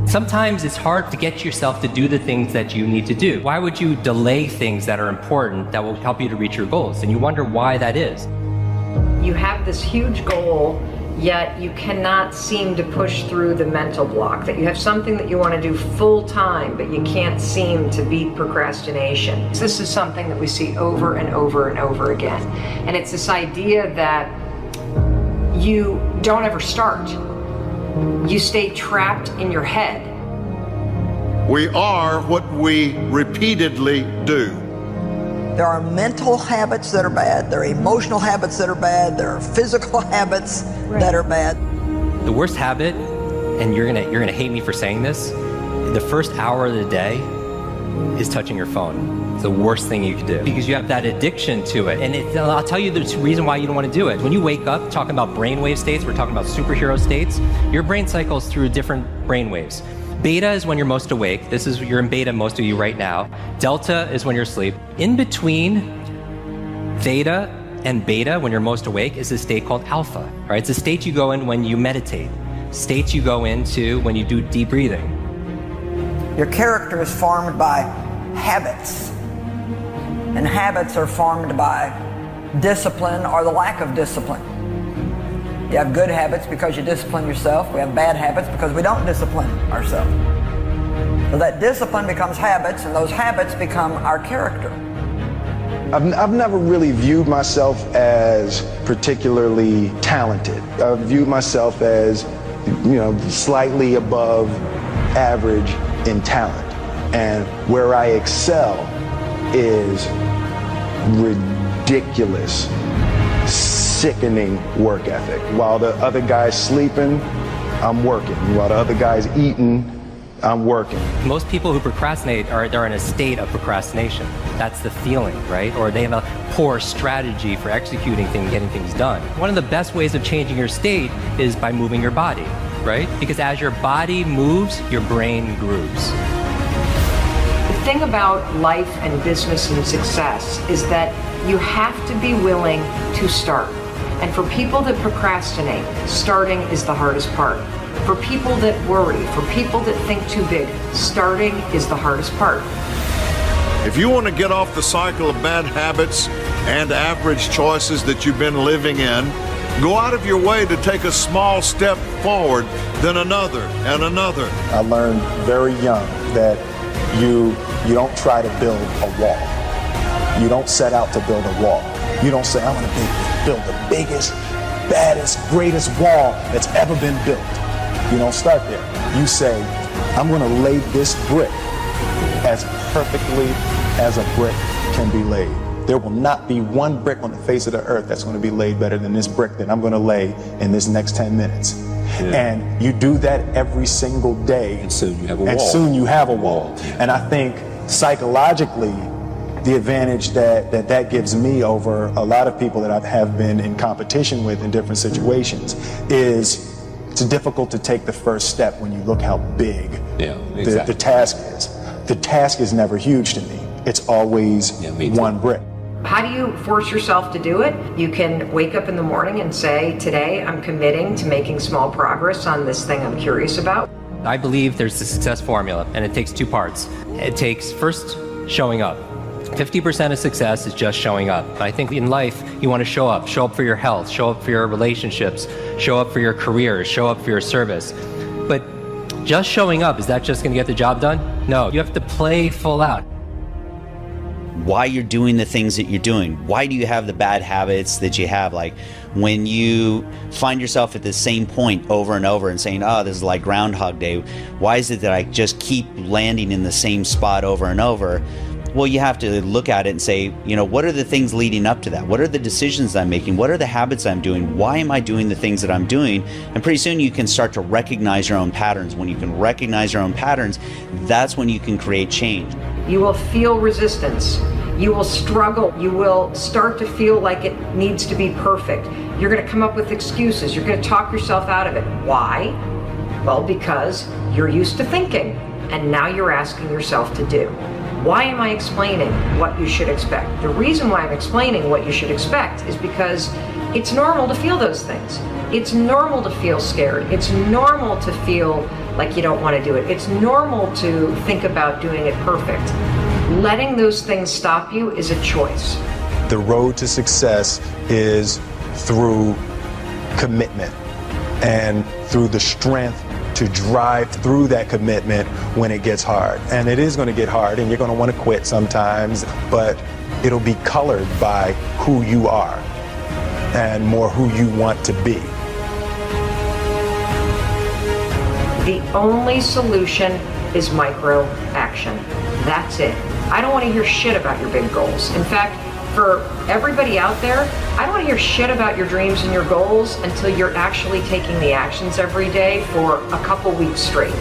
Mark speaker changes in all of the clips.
Speaker 1: Sometimes it's hard to get yourself to do the things that you need to do. Why would you delay things that are important that will help you to reach your goals? And you wonder why that is.
Speaker 2: You have this huge goal, yet you cannot seem to push through the mental block, that you have something that you want to do full time, but you can't seem to beat procrastination. This is something that we see over and over and over again. And it's this idea that you don't ever start. You stay trapped in your head.
Speaker 3: We are what we repeatedly do.
Speaker 4: There are mental habits that are bad, there are emotional habits that are bad, there are physical habits that are bad.
Speaker 1: The worst habit, and you're gonna hate me for saying this, the first hour of the day is touching your phone. It's the worst thing you can do because you have that addiction to it. And I'll tell you the reason why you don't want to do it. When you wake up, talking about brainwave states, we're talking about superhero states, your brain cycles through different brainwaves. Beta is when you're most awake. You're in beta, most of you right now. Delta is when you're asleep. In between theta and beta, when you're most awake, is a state called alpha. Right? It's a state you go in when you meditate. States you go into when you do deep breathing.
Speaker 4: Your character is formed by habits. And habits are formed by discipline or the lack of discipline. You have good habits because you discipline yourself. We have bad habits because we don't discipline ourselves. So that discipline becomes habits, and those habits become our character.
Speaker 5: I've never really viewed myself as particularly talented. I've viewed myself as, slightly above average in talent. And where I excel is ridiculous, sickening work ethic. While the other guy's sleeping, I'm working. While the other guy's eating, I'm working.
Speaker 1: Most people who procrastinate they're in a state of procrastination. That's the feeling, right? Or they have a poor strategy for executing things, getting things done. One of the best ways of changing your state is by moving your body, right? Because as your body moves, your brain grooves.
Speaker 2: The thing about life and business and success is that you have to be willing to start. And for people that procrastinate, starting is the hardest part. For people that worry, for people that think too big, starting is the hardest part.
Speaker 3: If you want to get off the cycle of bad habits and average choices that you've been living in, go out of your way to take a small step forward, then another and another.
Speaker 5: I learned very young that you don't try to build a wall. You don't set out to build a wall. You don't say, I want to build the biggest, baddest, greatest wall that's ever been built. You don't start there. You say, I'm going to lay this brick as perfectly as a brick can be laid. There will not be one brick on the face of the earth that's going to be laid better than this brick that I'm going to lay in this next 10 minutes. Yeah. And you do that every single day.
Speaker 6: And soon you have a wall.
Speaker 5: And soon you have a wall. And I think psychologically, the advantage that gives me over a lot of people that I have been in competition with in different situations is it's difficult to take the first step when you look how big the task is. The task is never huge to me. It's always one brick.
Speaker 2: How do you force yourself to do it? You can wake up in the morning and say, today I'm committing to making small progress on this thing I'm curious about.
Speaker 1: I believe there's a success formula, and it takes two parts. It takes first showing up. 50% of success is just showing up. I think in life, you want to show up for your health, show up for your relationships, show up for your career, show up for your service. But just showing up, is that just going to get the job done? No, you have to play full out.
Speaker 7: Why you're doing the things that you're doing. Why do you have the bad habits that you have? Like when you find yourself at the same point over and over and saying, oh, this is like Groundhog Day. Why is it that I just keep landing in the same spot over and over? Well, you have to look at it and say, what are the things leading up to that? What are the decisions I'm making? What are the habits I'm doing? Why am I doing the things that I'm doing? And pretty soon you can start to recognize your own patterns. When you can recognize your own patterns, that's when you can create change.
Speaker 2: You will feel resistance. You will struggle. You will start to feel like it needs to be perfect. You're going to come up with excuses. You're going to talk yourself out of it. Why? Well, because you're used to thinking, and now you're asking yourself to do. Why am I explaining what you should expect? The reason why I'm explaining what you should expect is because it's normal to feel those things. It's normal to feel scared. It's normal to feel like you don't want to do it. It's normal to think about doing it perfect. Letting those things stop you is a choice.
Speaker 5: The road to success is through commitment and through the strength to drive through that commitment when it gets hard. And it is going to get hard and you're going to want to quit sometimes, but it'll be colored by who you are and more who you want to be.
Speaker 2: The only solution is micro action. That's it. I don't want to hear shit about your big goals. In fact, for everybody out there, I don't want to hear shit about your dreams and your goals until you're actually taking the actions every day for a couple weeks straight.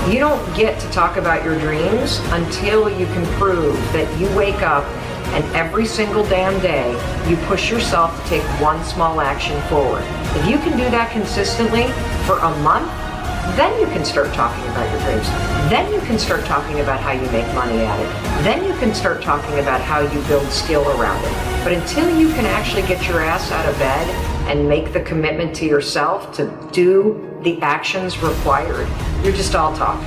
Speaker 2: You don't get to talk about your dreams until you can prove that you wake up and every single damn day you push yourself to take one small action forward. If you can do that consistently for a month, then you can start talking about your dreams. Then you can start talking about how you make money at it. Then you can start talking about how you build skill around it. But until you can actually get your ass out of bed and make the commitment to yourself to do the actions required, you're just all talk.